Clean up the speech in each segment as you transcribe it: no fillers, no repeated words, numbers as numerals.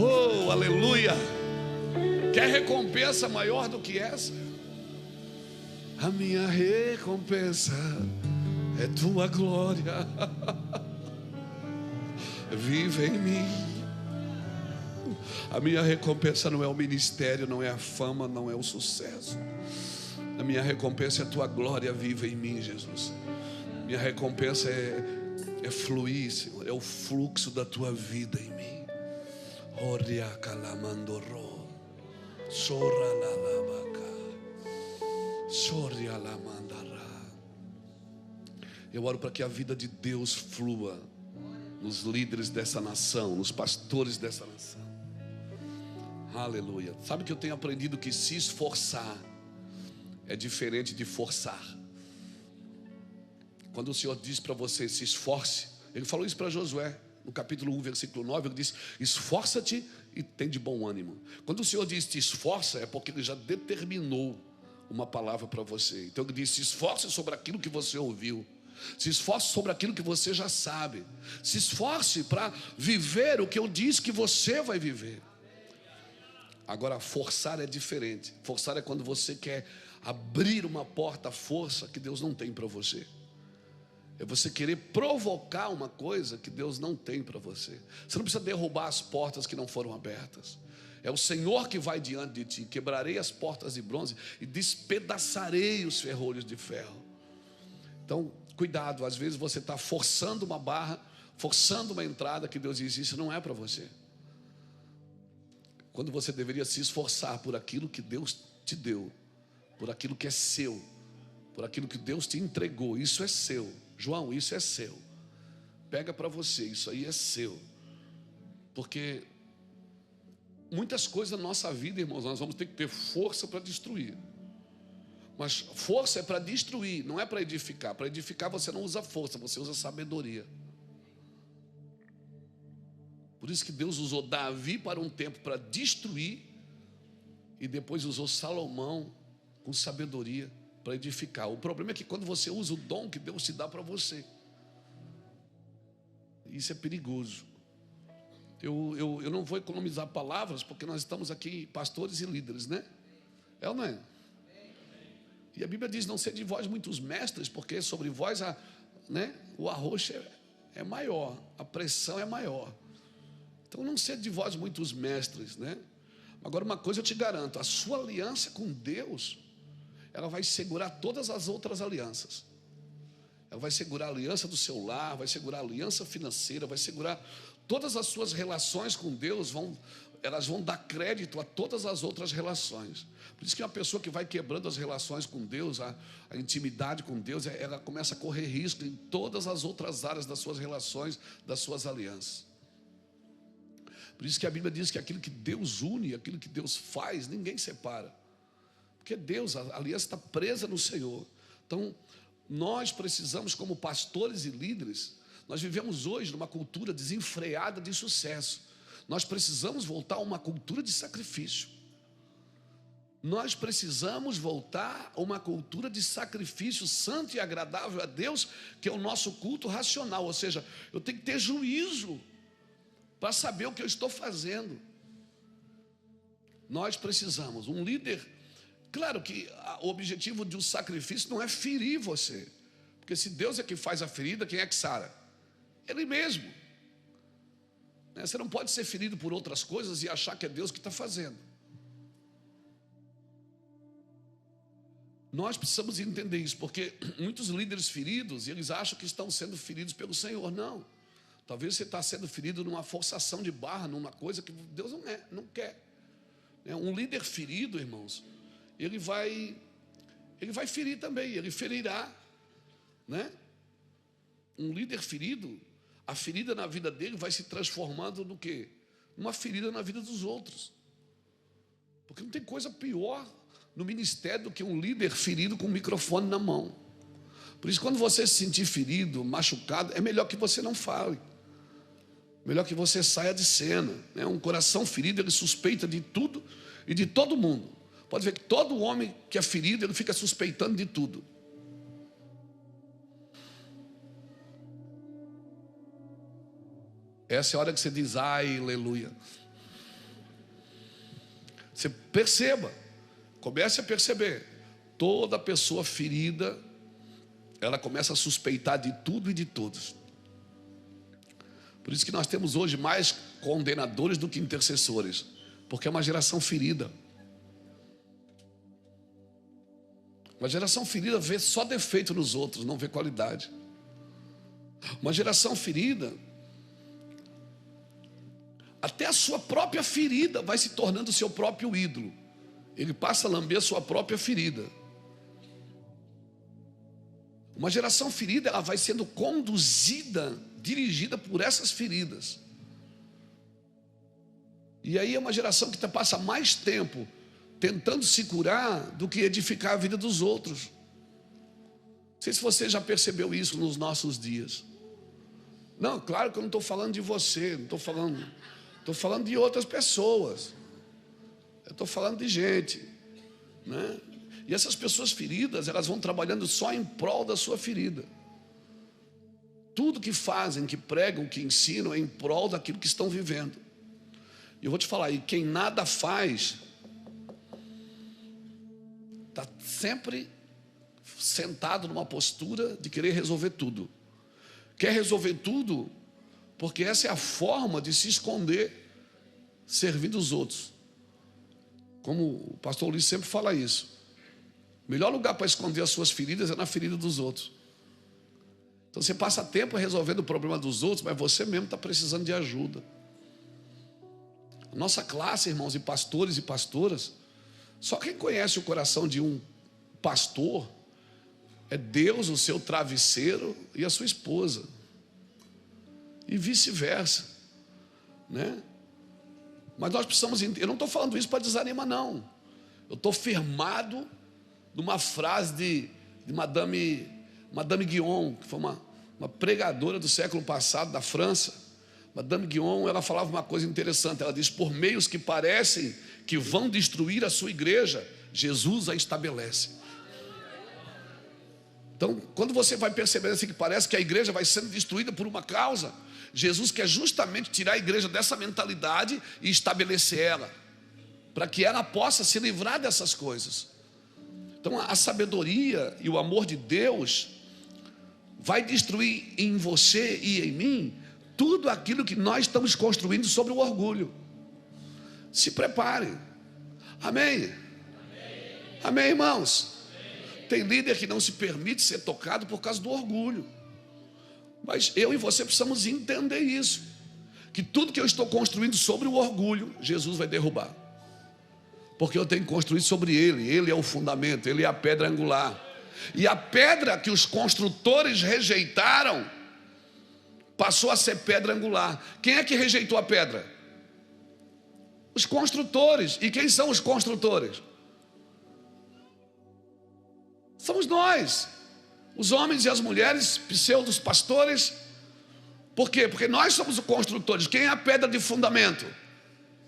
Oh, aleluia! Quer recompensa maior do que essa? A minha recompensa é tua glória. Vive em mim. A minha recompensa não é o ministério, não é a fama, não é o sucesso. A minha recompensa é a tua glória viva em mim, Jesus. Minha recompensa é fluir, Senhor, é o fluxo da tua vida em mim. Oria calamandoro, sorra lalabaca, soria lamandara. Eu oro para que a vida de Deus flua nos líderes dessa nação, nos pastores dessa nação. Aleluia. Sabe que eu tenho aprendido que se esforçar é diferente de forçar. Quando o Senhor diz para você, se esforce, Ele falou isso para Josué, no capítulo 1, versículo 9, Ele diz, esforça-te e tem de bom ânimo. Quando o Senhor diz te esforça, é porque Ele já determinou uma palavra para você. Então Ele diz, se esforce sobre aquilo que você ouviu. Se esforce sobre aquilo que você já sabe. Se esforce para viver o que eu disse que você vai viver. Agora, forçar é diferente. Forçar é quando você quer abrir uma porta à força que Deus não tem para você. É você querer provocar uma coisa que Deus não tem para você. Você não precisa derrubar as portas que não foram abertas. É o Senhor que vai diante de ti. Quebrarei as portas de bronze e despedaçarei os ferrolhos de ferro. Então, cuidado, às vezes você está forçando uma barra, forçando uma entrada que Deus diz, isso não é para você. Quando você deveria se esforçar por aquilo que Deus te deu, por aquilo que é seu, por aquilo que Deus te entregou, isso é seu. João, isso é seu. Pega para você, isso aí é seu. Porque muitas coisas na nossa vida, irmãos, nós vamos ter que ter força para destruir. Mas força é para destruir, não é para edificar. Para edificar você não usa força, você usa sabedoria. Por isso que Deus usou Davi para um tempo para destruir, e depois usou Salomão com sabedoria para edificar. O problema é que quando você usa o dom que Deus te dá para você, isso é perigoso. Eu não vou economizar palavras, porque nós estamos aqui pastores e líderes, né? É ou não é? E a Bíblia diz, não ser de vós muitos mestres, porque sobre vós o arroxo é maior, a pressão é maior. Então não ser de vós muitos mestres, né? Agora uma coisa eu te garanto, a sua aliança com Deus, ela vai segurar todas as outras alianças. Ela vai segurar a aliança do seu lar, vai segurar a aliança financeira, vai segurar todas as suas relações com Deus, elas vão dar crédito a todas as outras relações. Por isso que uma pessoa que vai quebrando as relações com Deus, a intimidade com Deus, ela começa a correr risco em todas as outras áreas das suas relações, das suas alianças. Por isso que a Bíblia diz que aquilo que Deus une, aquilo que Deus faz, ninguém separa. Porque Deus, a aliança está presa no Senhor. Então, nós precisamos, como pastores e líderes, nós vivemos hoje numa cultura desenfreada de sucesso. Nós precisamos voltar a uma cultura de sacrifício. Nós precisamos voltar a uma cultura de sacrifício santo e agradável a Deus, que é o nosso culto racional. Ou seja, eu tenho que ter juízo para saber o que eu estou fazendo. Nós precisamos, um líder. Claro que o objetivo de um sacrifício não é ferir você, porque se Deus é que faz a ferida, quem é que sara? Ele mesmo. Você não pode ser ferido por outras coisas e achar que é Deus que está fazendo. Nós precisamos entender isso, porque muitos líderes feridos, eles acham que estão sendo feridos pelo Senhor. Não. Talvez você está sendo ferido numa forçação de barra, numa coisa que Deus não quer. Um líder ferido, irmãos, ele vai ferir também, ele ferirá, né? Um líder ferido, a ferida na vida dele vai se transformando no quê? Numa ferida na vida dos outros. Porque não tem coisa pior no ministério do que um líder ferido com o microfone na mão. Por isso, quando você se sentir ferido, machucado, é melhor que você não fale. Melhor que você saia de cena. Um coração ferido, ele suspeita de tudo e de todo mundo. Pode ver que todo homem que é ferido, ele fica suspeitando de tudo. Essa é a hora que você diz, ai, aleluia. Você perceba, comece a perceber. Toda pessoa ferida, ela começa a suspeitar de tudo e de todos. Por isso que nós temos hoje mais condenadores do que intercessores, porque é uma geração ferida. Uma geração ferida vê só defeito nos outros, não vê qualidade. Uma geração ferida, até a sua própria ferida vai se tornando o seu próprio ídolo. Ele passa a lamber a sua própria ferida. Uma geração ferida, ela vai sendo conduzida, dirigida por essas feridas. E aí é uma geração que passa mais tempo tentando se curar do que edificar a vida dos outros. Não sei se você já percebeu isso nos nossos dias. Não, claro que eu não estou falando de você, não estou falando de outras pessoas. Eu estou falando de gente, né? E essas pessoas feridas, elas vão trabalhando só em prol da sua ferida. Tudo que fazem, que pregam, que ensinam é em prol daquilo que estão vivendo. E eu vou te falar, e quem nada faz está sempre sentado numa postura de querer resolver tudo. Quer resolver tudo porque essa é a forma de se esconder servindo os outros. Como o pastor Ulisses sempre fala isso. O melhor lugar para esconder as suas feridas é na ferida dos outros. Então você passa tempo resolvendo o problema dos outros, mas você mesmo está precisando de ajuda. A nossa classe, irmãos, e pastores e pastoras, só quem conhece o coração de um pastor é Deus, o seu travesseiro e a sua esposa. E vice-versa, né? Mas nós precisamos entender. Eu não estou falando isso para desanimar, não. Eu estou firmado numa frase de Madame Guyon, que foi uma pregadora do século passado, da França. Madame Guyon, ela falava uma coisa interessante. Ela diz: por meios que parecem que vão destruir a sua igreja, Jesus a estabelece. Então, quando você vai percebendo assim que parece que a igreja vai sendo destruída por uma causa, Jesus quer justamente tirar a igreja dessa mentalidade e estabelecer ela, para que ela possa se livrar dessas coisas. Então a sabedoria e o amor de Deus vai destruir em você e em mim tudo aquilo que nós estamos construindo sobre o orgulho. Se prepare. Amém? Amém, irmãos? Tem líder que não se permite ser tocado por causa do orgulho. Mas eu e você precisamos entender isso, que tudo que eu estou construindo sobre o orgulho, Jesus vai derrubar. Porque eu tenho que construir sobre Ele. Ele é o fundamento, Ele é a pedra angular. E a pedra que os construtores rejeitaram passou a ser pedra angular. Quem é que rejeitou a pedra? Os construtores. E quem são os construtores? Somos nós, os homens e as mulheres, pseudos pastores. Por quê? Porque nós somos os construtores. Quem é a pedra de fundamento?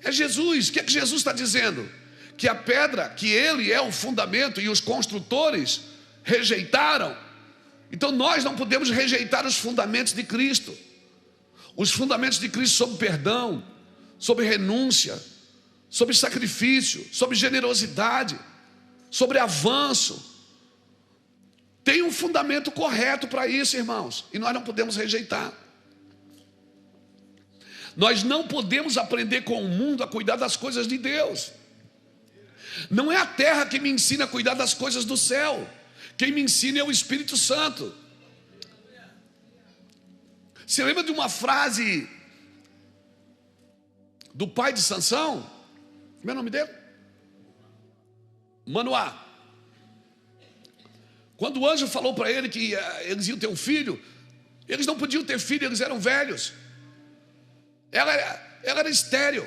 É Jesus. O que é que Jesus está dizendo? Que a pedra, que Ele é o fundamento e os construtores rejeitaram. Então nós não podemos rejeitar os fundamentos de Cristo. Os fundamentos de Cristo sobre perdão, sobre renúncia, sobre sacrifício, sobre generosidade, sobre avanço. Tem um fundamento correto para isso, irmãos, e nós não podemos rejeitar. Nós não podemos aprender com o mundo a cuidar das coisas de Deus. Não é a terra que me ensina a cuidar das coisas do céu. Quem me ensina é o Espírito Santo. Você lembra de uma frase do pai de Sansão? Como é o nome dele? Manoá. Quando o anjo falou para ele que eles iam ter um filho, eles não podiam ter filho, eles eram velhos. Ela era estéril.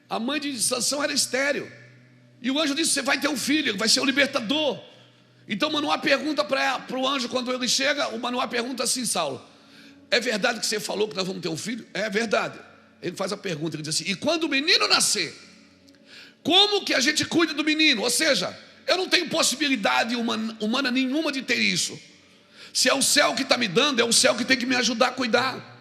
A mãe de Sansão era estéril. E o anjo disse: você vai ter um filho, ele vai ser o libertador. Então Manoá pergunta para o anjo, quando ele chega, o Manoá pergunta assim: Saulo, é verdade que você falou que nós vamos ter um filho? É verdade. Ele faz a pergunta, ele diz assim: e quando o menino nascer, como que a gente cuida do menino? Ou seja, eu não tenho possibilidade humana nenhuma de ter isso. Se é o céu que está me dando, é o céu que tem que me ajudar a cuidar.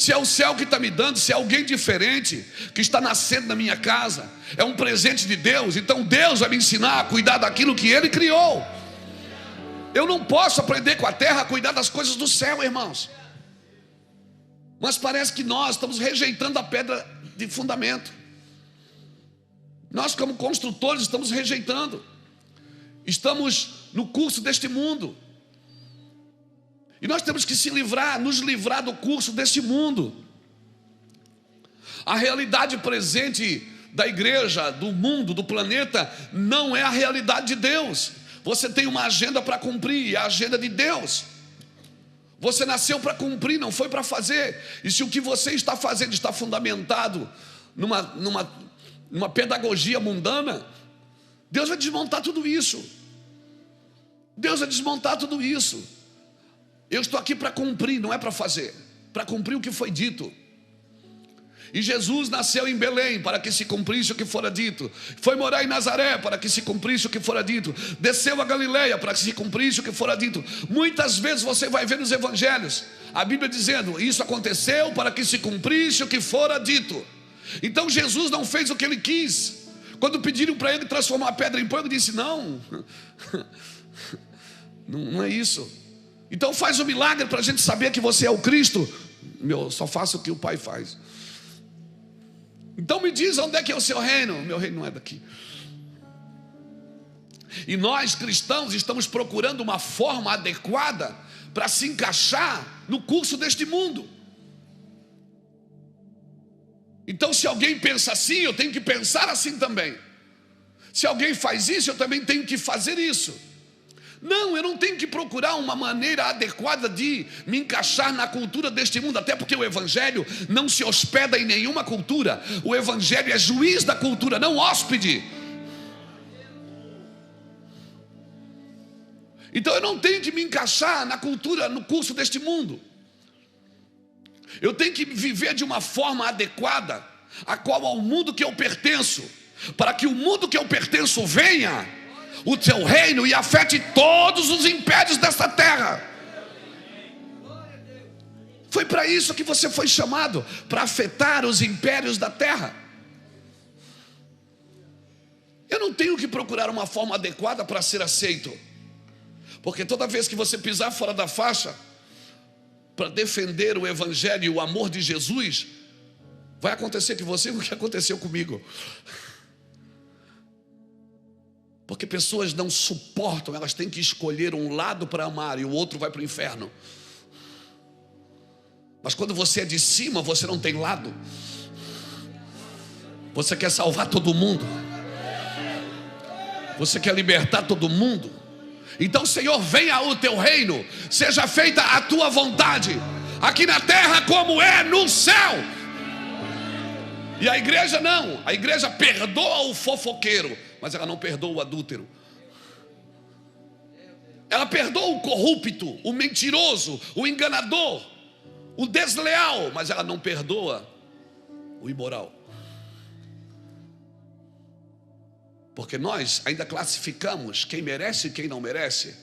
Se é o céu que está me dando, se é alguém diferente que está nascendo na minha casa, é um presente de Deus, então Deus vai me ensinar a cuidar daquilo que Ele criou. Eu não posso aprender com a terra a cuidar das coisas do céu, irmãos. Mas parece que nós estamos rejeitando a pedra de fundamento. Nós, como construtores, estamos rejeitando. Estamos no curso deste mundo. E nós temos que nos livrar do curso deste mundo. A realidade presente da igreja, do mundo, do planeta, não é a realidade de Deus. Você tem uma agenda para cumprir, é a agenda de Deus. Você nasceu para cumprir, não foi para fazer. E se o que você está fazendo está fundamentado numa pedagogia mundana, Deus vai desmontar tudo isso. Deus vai desmontar tudo isso. Eu estou aqui para cumprir, não é para fazer. Para cumprir o que foi dito. E Jesus nasceu em Belém para que se cumprisse o que fora dito. Foi morar em Nazaré para que se cumprisse o que fora dito. Desceu a Galileia para que se cumprisse o que fora dito. Muitas vezes você vai ver nos evangelhos a Bíblia dizendo: isso aconteceu para que se cumprisse o que fora dito. Então Jesus não fez o que ele quis. Quando pediram para ele transformar a pedra em pão, ele disse: não é isso. Então faz um milagre para a gente saber que você é o Cristo. Só faça o que o Pai faz. Então me diz onde é que é o seu reino. Meu reino não é daqui. E nós cristãos estamos procurando uma forma adequada para se encaixar no curso deste mundo. Então se alguém pensa assim, eu tenho que pensar assim também. Se alguém faz isso, eu também tenho que fazer isso. Não, eu não tenho que procurar uma maneira adequada de me encaixar na cultura deste mundo, até porque o Evangelho não se hospeda em nenhuma cultura. O Evangelho é juiz da cultura, não hóspede. Então eu não tenho que me encaixar na cultura, no curso deste mundo. Eu tenho que viver de uma forma adequada a qual ao mundo que eu pertenço, para que o mundo que eu pertenço venha o teu reino e afete todos os impérios desta terra. Foi para isso que você foi chamado, para afetar os impérios da terra. Eu não tenho que procurar uma forma adequada para ser aceito, porque toda vez que você pisar fora da faixa para defender o Evangelho e o amor de Jesus, vai acontecer com você o que aconteceu comigo. Porque pessoas não suportam, elas têm que escolher um lado para amar e o outro vai para o inferno. Mas quando você é de cima, você não tem lado. Você quer salvar todo mundo. Você quer libertar todo mundo. Então, Senhor, venha o teu reino, seja feita a tua vontade, aqui na terra como é no céu. E a igreja não, a igreja perdoa o fofoqueiro, mas ela não perdoa o adúltero. Ela perdoa o corrupto, o mentiroso, o enganador, o desleal, mas ela não perdoa o imoral. Porque nós ainda classificamos quem merece e quem não merece.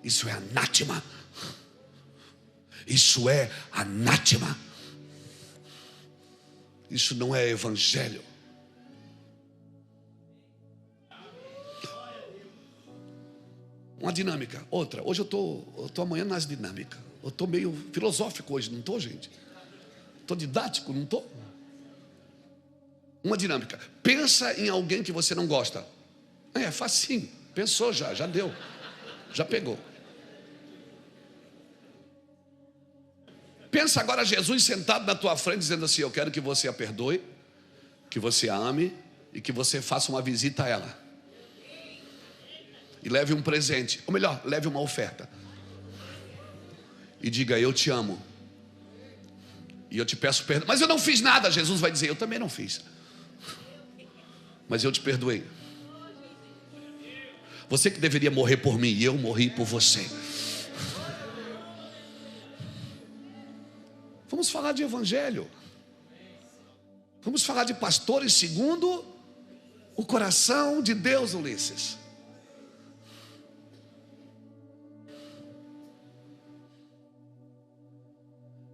Isso é anátema. Isso é anátema. Isso não é evangelho. Uma dinâmica, outra. Hoje eu tô amanhã nas dinâmicas. Eu estou meio filosófico hoje, não estou, gente? Estou didático, não estou? Uma dinâmica. Pensa em alguém que você não gosta. É facinho. Pensou já deu. Já pegou. Pensa agora Jesus sentado na tua frente dizendo assim: eu quero que você a perdoe, que você a ame e que você faça uma visita a ela. E leve um presente, ou melhor, leve uma oferta. E diga: eu te amo. E eu te peço perdão. Mas eu não fiz nada. Jesus vai dizer: eu também não fiz. Mas eu te perdoei. Você que deveria morrer por mim, e eu morri por você. Vamos falar de evangelho. Vamos falar de pastores segundo o coração de Deus, Ulisses.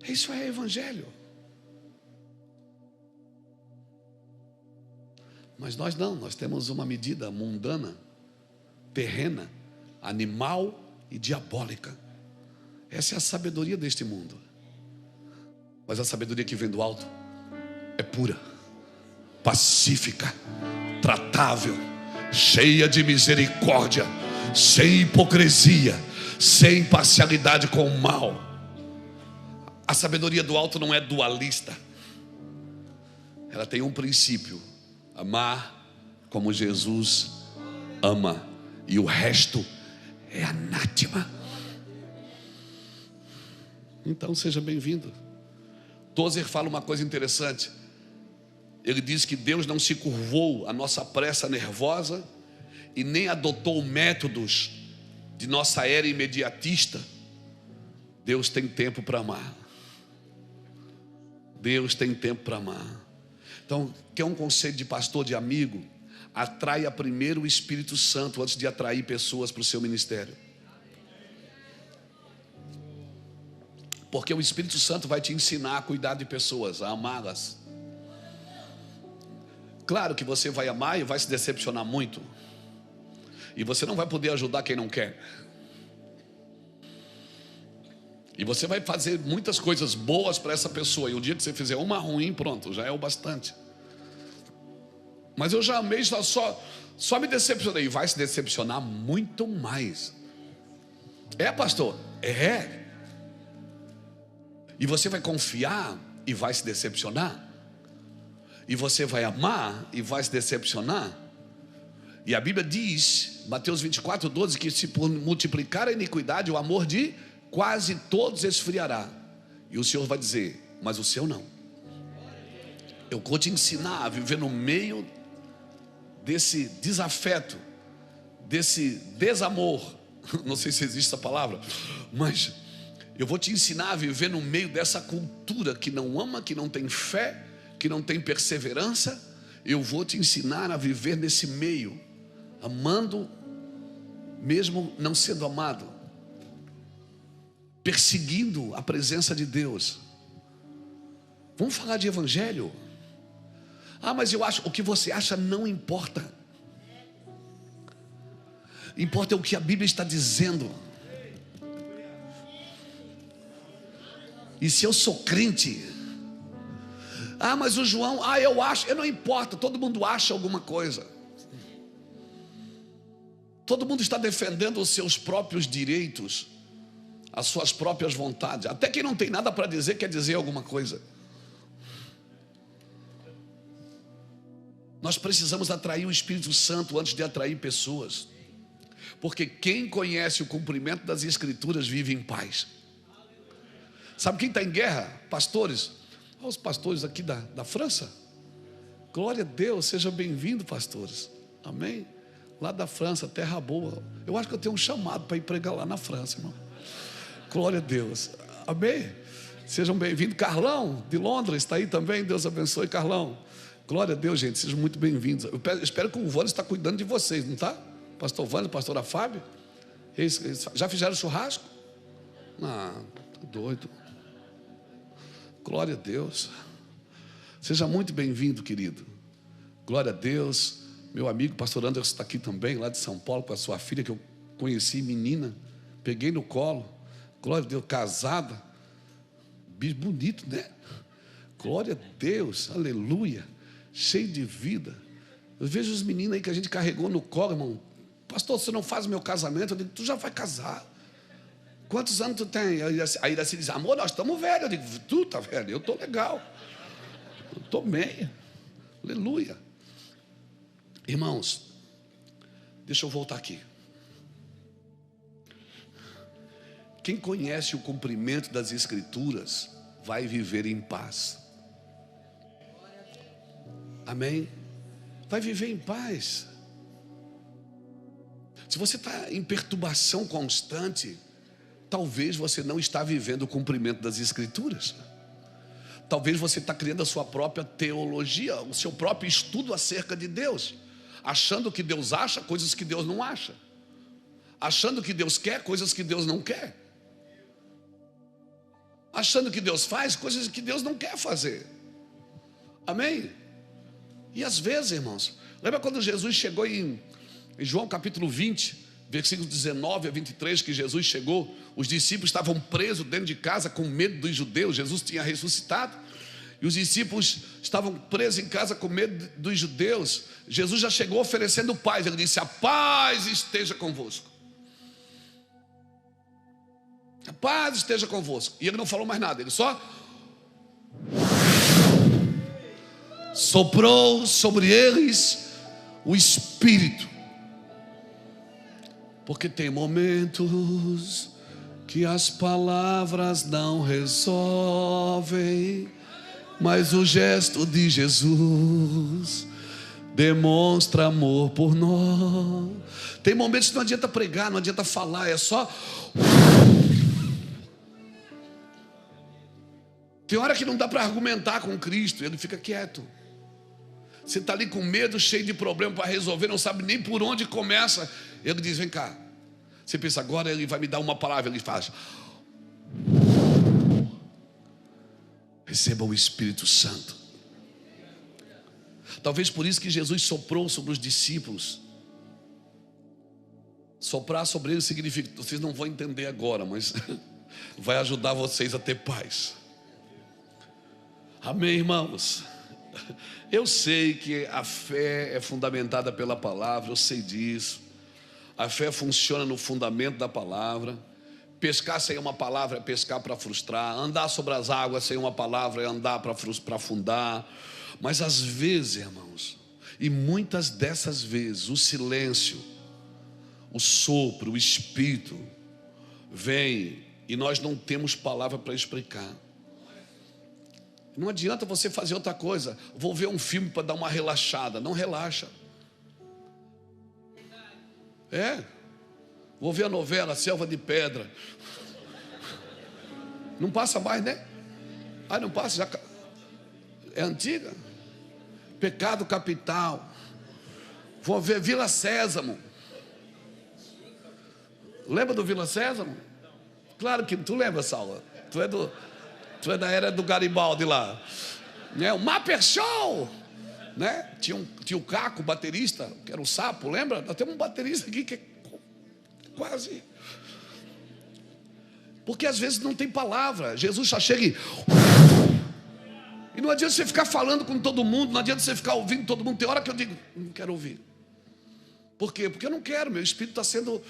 Isso é evangelho. Mas nós não, nós temos uma medida mundana, terrena, animal e diabólica. Essa é a sabedoria deste mundo. Mas a sabedoria que vem do alto é pura, pacífica, tratável, cheia de misericórdia, sem hipocrisia, sem parcialidade com o mal. A sabedoria do alto não é dualista. Ela tem um princípio: amar como Jesus ama, e o resto é anátema. Então seja bem-vindo. Tozer fala uma coisa interessante. Ele diz que Deus não se curvou à nossa pressa nervosa e nem adotou métodos de nossa era imediatista. Deus tem tempo para amar. Deus tem tempo para amar. Então, quer um conselho de pastor, de amigo? Atraia primeiro o Espírito Santo antes de atrair pessoas para o seu ministério. Porque o Espírito Santo vai te ensinar a cuidar de pessoas, a amá-las. Claro que você vai amar e vai se decepcionar muito. E você não vai poder ajudar quem não quer. E você vai fazer muitas coisas boas para essa pessoa. E o dia que você fizer uma ruim, pronto, já é o bastante. Mas eu já amei, só me decepcionei. E vai se decepcionar muito mais. É, pastor? É. E você vai confiar e vai se decepcionar. E você vai amar e vai se decepcionar. E a Bíblia diz, Mateus 24:12, que se por multiplicar a iniquidade, o amor de quase todos esfriará. E o Senhor vai dizer: mas o seu não. Eu vou te ensinar a viver no meio desse desafeto, desse desamor. Não sei se existe essa palavra, mas eu vou te ensinar a viver no meio dessa cultura que não ama, que não tem fé, que não tem perseverança. Eu vou te ensinar a viver nesse meio, amando mesmo não sendo amado, perseguindo a presença de Deus. Vamos falar de evangelho? Ah, mas eu acho, o que você acha não importa. Importa é o que a Bíblia está dizendo. E se eu sou crente, ah, mas o João, eu acho, não importa, todo mundo acha alguma coisa. Todo mundo está defendendo os seus próprios direitos, as suas próprias vontades. Até quem não tem nada para dizer, quer dizer alguma coisa. Nós precisamos atrair o Espírito Santo antes de atrair pessoas. Porque quem conhece o cumprimento das Escrituras vive em paz. Sabe quem está em guerra? Pastores. Olha os pastores aqui da França. Glória a Deus, sejam bem-vindos, pastores. Amém? Lá da França, terra boa. Eu acho que eu tenho um chamado para ir pregar lá na França, irmão. Glória a Deus. Amém? Sejam bem-vindos. Carlão, de Londres, está aí também. Deus abençoe, Carlão. Glória a Deus, gente. Sejam muito bem-vindos. Eu espero que o Vânia está cuidando de vocês, não está? Pastor Vânia, pastora Fábio. Eles já fizeram churrasco? Tá doido. Glória a Deus. Seja muito bem-vindo, querido. Glória a Deus. Meu amigo, pastor Anderson, está aqui também, lá de São Paulo, com a sua filha, que eu conheci, menina. Peguei no colo. Glória a Deus, casada. Bicho bonito, né? Glória a Deus, aleluia. Cheio de vida. Eu vejo os meninos aí que a gente carregou no colo, irmão. Pastor, você não faz o meu casamento? Eu digo, tu já vai casar. Quantos anos tu tem? Aí Iraci diz, amor, nós estamos velhos. Eu digo, tu tá velho, eu estou legal. Eu estou bem. Aleluia. Irmãos, deixa eu voltar aqui. Quem conhece o cumprimento das Escrituras vai viver em paz. Amém? Vai viver em paz. Se você está em perturbação constante, talvez você não está vivendo o cumprimento das Escrituras. Talvez você está criando a sua própria teologia, o seu próprio estudo acerca de Deus, achando que Deus acha coisas que Deus não acha, achando que Deus quer coisas que Deus não quer. achando que Deus faz coisas que Deus não quer fazer. Amém? E às vezes, irmãos, lembra quando Jesus chegou em João capítulo 20, versículos 19 a 23, que Jesus chegou, os discípulos estavam presos dentro de casa com medo dos judeus, Jesus tinha ressuscitado, e os discípulos estavam presos em casa com medo dos judeus. Jesus já chegou oferecendo paz, ele disse: a paz esteja convosco. A paz esteja convosco. E ele não falou mais nada, ele só soprou sobre eles o Espírito. Porque tem momentos que as palavras não resolvem, mas o gesto de Jesus demonstra amor por nós. Tem momentos que não adianta pregar, não adianta falar, é só... Tem hora que não dá para argumentar com Cristo, ele fica quieto. Você está ali com medo, cheio de problema para resolver, não sabe nem por onde começa. Ele diz: vem cá. Você pensa, agora ele vai me dar uma palavra. Ele faz: receba o Espírito Santo. Talvez por isso que Jesus soprou sobre os discípulos. Soprar sobre eles significa, vocês não vão entender agora, mas vai ajudar vocês a ter paz. Amém, irmãos? Eu sei que a fé é fundamentada pela palavra, eu sei disso. A fé funciona no fundamento da palavra. Pescar sem uma palavra é pescar para frustrar. Andar sobre as águas sem uma palavra é andar para afundar. Mas às vezes, irmãos, e muitas dessas vezes, o silêncio, o sopro, o Espírito vem e nós não temos palavra para explicar. Não adianta você fazer outra coisa. Vou ver um filme para dar uma relaxada. Não relaxa. Vou ver a novela Selva de Pedra. Não passa mais, né? Não passa, já é antiga. Pecado Capital. Vou ver Vila Sésamo. Lembra do Vila Sésamo? Claro que tu lembra, Saulo. Tu é da era do Garibaldi lá, né? O Mapper Show, né? Tinha o Caco, baterista, que era o Sapo, lembra? Nós temos um baterista aqui que é quase... Porque às vezes não tem palavra. Jesus só chega e não adianta você ficar falando com todo mundo, não adianta você ficar ouvindo todo mundo. Tem hora que eu digo: não quero ouvir. Por quê? Porque eu não quero, meu espírito está sendo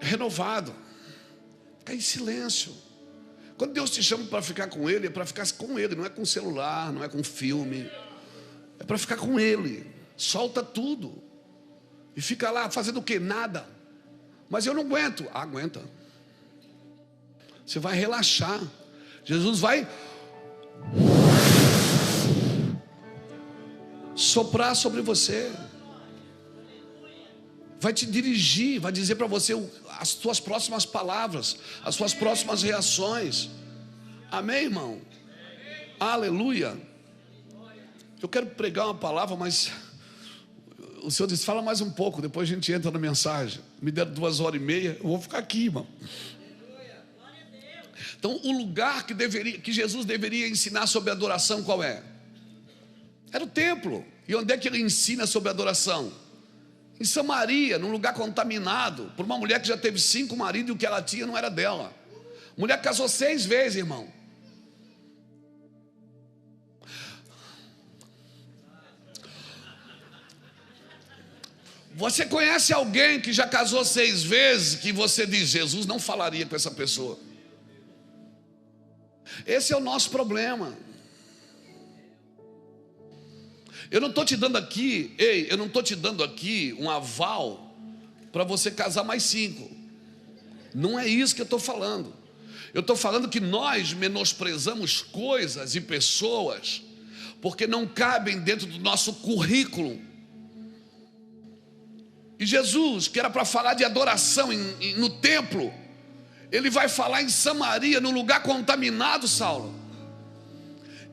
renovado. Ficar em silêncio. Quando Deus te chama para ficar com Ele, é para ficar com Ele, não é com celular, não é com filme. É para ficar com Ele. Solta tudo. E fica lá fazendo o quê? Nada. Mas eu não aguento. Aguenta. Você vai relaxar. Jesus vai soprar sobre você. Vai te dirigir, vai dizer para você as suas próximas palavras, as suas próximas reações. Amém, irmão? Aleluia. Eu quero pregar uma palavra, mas o Senhor disse: fala mais um pouco, depois a gente entra na mensagem. Me deram 2h30, eu vou ficar aqui, irmão. Então, o lugar que Jesus deveria ensinar sobre adoração, qual é? Era o templo. E onde é que ele ensina sobre adoração? Em Samaria, num lugar contaminado, por uma mulher que já teve 5 maridos e o que ela tinha não era dela. Mulher casou 6 vezes, irmão. Você conhece alguém que já casou 6 vezes, que você diz: Jesus não falaria com essa pessoa? Esse é o nosso problema. Eu não estou te dando aqui, eu não estou te dando aqui um aval para você casar mais 5. Não é isso que eu estou falando. Eu estou falando que nós menosprezamos coisas e pessoas porque não cabem dentro do nosso currículo. E Jesus, que era para falar de adoração no templo, ele vai falar em Samaria, no lugar contaminado, Saulo.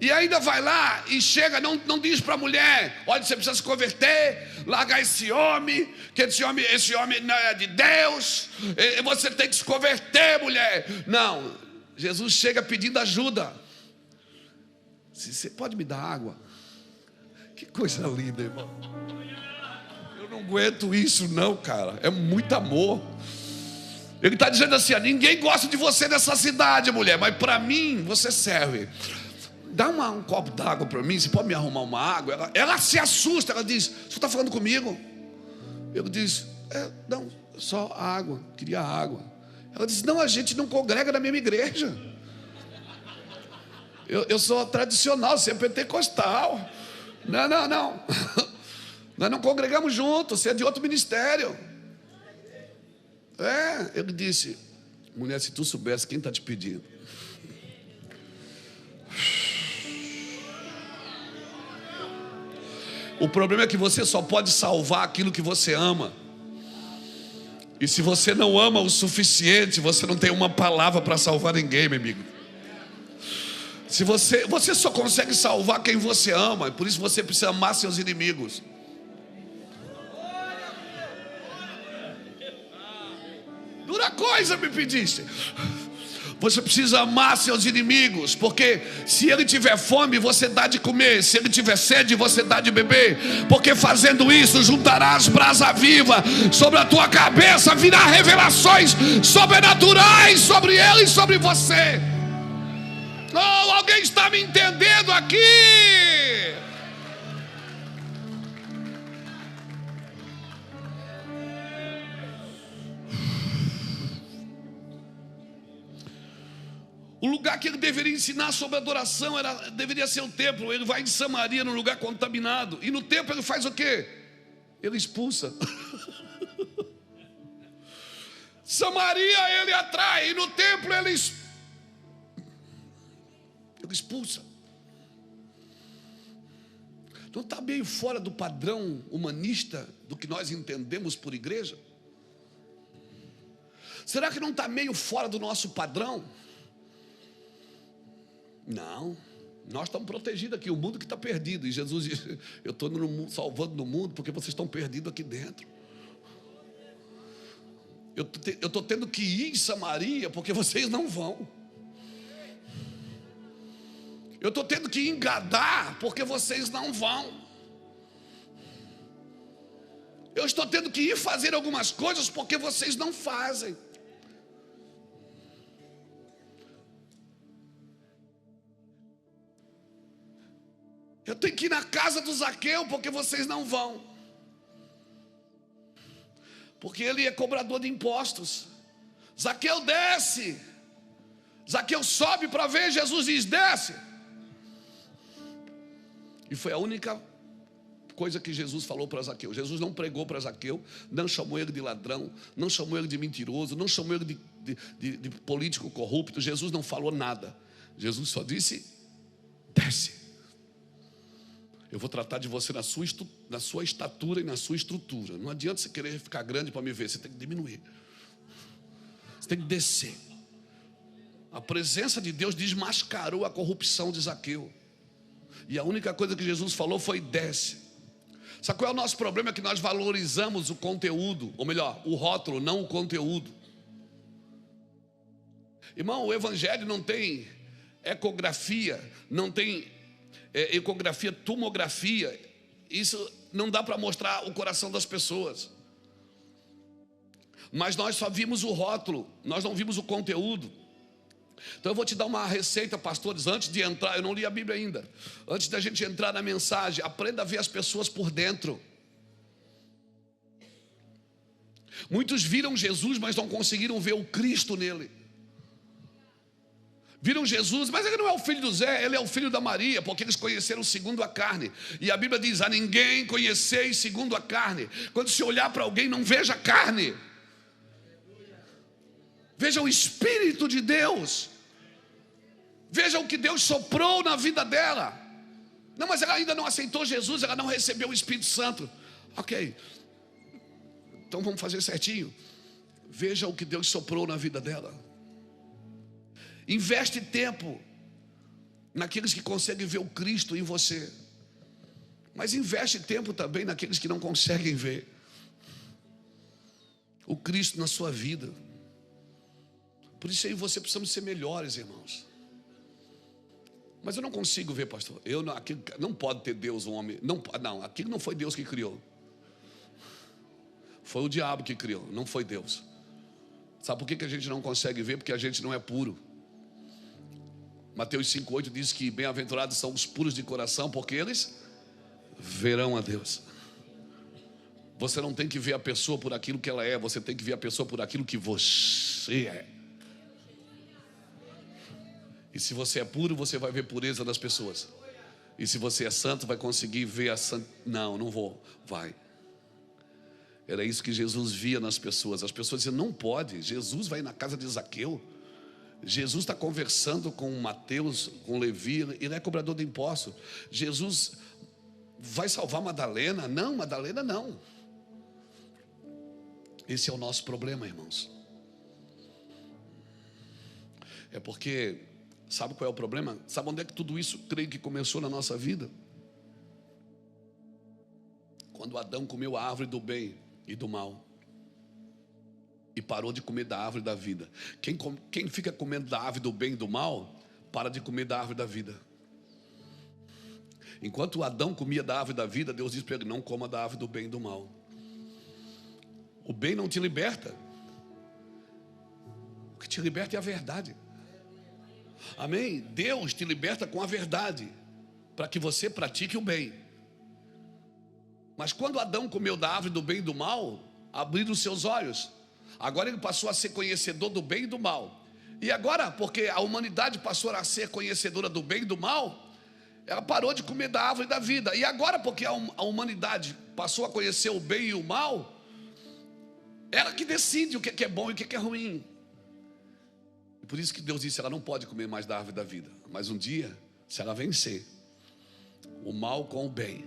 E ainda vai lá e chega, não diz para a mulher: olha, você precisa se converter, largar esse homem, que esse homem não é de Deus, você tem que se converter, mulher. Não, Jesus chega pedindo ajuda. Você pode me dar água? Que coisa linda, irmão. Eu não aguento isso não, cara. É muito amor. Ele está dizendo assim: ninguém gosta de você nessa cidade, mulher, mas para mim você serve. Dá um copo d'água para mim. Você pode me arrumar uma água? Ela se assusta. Ela diz: você está falando comigo? Ele diz: não, só água. Queria água. Ela diz: não, a gente não congrega na mesma igreja. Eu sou tradicional, você é pentecostal. Não. Nós não congregamos juntos, você é de outro ministério. Ele disse: mulher, se tu soubesse quem está te pedindo. O problema é que você só pode salvar aquilo que você ama. E se você não ama o suficiente, você não tem uma palavra para salvar ninguém, meu amigo. Se você só consegue salvar quem você ama, por isso você precisa amar seus inimigos. Dura coisa me pediste. Você precisa amar seus inimigos, porque se ele tiver fome, você dá de comer. Se ele tiver sede, você dá de beber. Porque fazendo isso, juntarás brasa viva sobre a tua cabeça, virá revelações sobrenaturais sobre ele e sobre você. Oh, alguém está me entendendo aqui? O lugar que ele deveria ensinar sobre adoração deveria ser o templo. Ele vai em Samaria, num lugar contaminado. E no templo ele faz o quê? Ele expulsa. Samaria ele atrai, e no templo ele expulsa. Não está meio fora do padrão humanista do que nós entendemos por igreja? Será que não está meio fora do nosso padrão? Não, nós estamos protegidos aqui, o mundo que está perdido. E Jesus diz: eu estou salvando no mundo porque vocês estão perdidos aqui dentro. Eu estou tendo que ir em Samaria porque vocês não vão. Eu estou tendo que engadar porque vocês não vão. Eu estou tendo que ir fazer algumas coisas porque vocês não fazem. Eu tenho que ir na casa do Zaqueu porque vocês não vão. Porque ele é cobrador de impostos. Zaqueu desce. Zaqueu sobe para ver. Jesus diz: desce. E foi a única coisa que Jesus falou para Zaqueu. Jesus não pregou para Zaqueu, não chamou ele de ladrão, não chamou ele de mentiroso, não chamou ele de político corrupto. Jesus não falou nada. Jesus só disse: desce. Eu vou tratar de você na sua estatura e na sua estrutura. Não adianta você querer ficar grande para me ver, você tem que diminuir. Você tem que descer. A presença de Deus desmascarou a corrupção de Zaqueu. E a única coisa que Jesus falou foi: desce. Sabe qual é o nosso problema? É que nós valorizamos o conteúdo, ou melhor, o rótulo, não o conteúdo. Irmão, o evangelho não tem ecografia, não tem ecografia, tomografia. Isso não dá para mostrar o coração das pessoas. Mas nós só vimos o rótulo, nós não vimos o conteúdo. Então eu vou te dar uma receita, pastores, antes de entrar. Eu não li a Bíblia ainda. Antes da gente entrar na mensagem, aprenda a ver as pessoas por dentro. Muitos viram Jesus, mas não conseguiram ver o Cristo nele. Viram Jesus, mas ele não é o filho do Zé, ele é o filho da Maria, porque eles conheceram segundo a carne. E a Bíblia diz: a ninguém conheceis segundo a carne. Quando se olhar para alguém, não veja a carne, veja o Espírito de Deus. Veja o que Deus soprou na vida dela. Não, mas ela ainda não aceitou Jesus, ela não recebeu o Espírito Santo. Ok, então vamos fazer certinho. Veja o que Deus soprou na vida dela. Investe tempo naqueles que conseguem ver o Cristo em você. Mas investe tempo também naqueles que não conseguem ver o Cristo na sua vida. Por isso aí você precisamos ser melhores, irmãos. Mas eu não consigo ver, pastor. Aqui não pode ter Deus, um homem. Não, aquilo não foi Deus que criou. Foi o diabo que criou, não foi Deus. Sabe por que a gente não consegue ver? Porque a gente não é puro. Mateus 5,8 diz que bem-aventurados são os puros de coração, porque eles verão a Deus. Você não tem que ver a pessoa por aquilo que ela é, você tem que ver a pessoa por aquilo que você é. E se você é puro, você vai ver pureza das pessoas. E se você é santo, vai conseguir ver a santidade. Não vou. Vai. Era isso que Jesus via nas pessoas. As pessoas diziam, não pode. Jesus vai na casa de Zaqueu. Jesus está conversando com Mateus, com Levi. Ele é cobrador de impostos. Jesus vai salvar Madalena? Não, Madalena não. Esse é o nosso problema, irmãos. É porque, sabe qual é o problema? Sabe onde é que tudo isso, creio que começou na nossa vida? Quando Adão comeu a árvore do bem e do mal e parou de comer da árvore da vida. Quem fica comendo da árvore do bem e do mal, para de comer da árvore da vida. Enquanto Adão comia da árvore da vida, Deus disse para ele, não coma da árvore do bem e do mal. O bem não te liberta. O que te liberta é a verdade. Amém? Deus te liberta com a verdade, para que você pratique o bem. Mas quando Adão comeu da árvore do bem e do mal, abriram os seus olhos. Agora ele passou a ser conhecedor do bem e do mal. E agora, porque a humanidade passou a ser conhecedora do bem e do mal, ela parou de comer da árvore da vida. E agora, porque a humanidade passou a conhecer o bem e o mal, ela que decide o que é bom e o que é ruim. E por isso que Deus disse, ela não pode comer mais da árvore da vida. Mas um dia, se ela vencer o mal com o bem,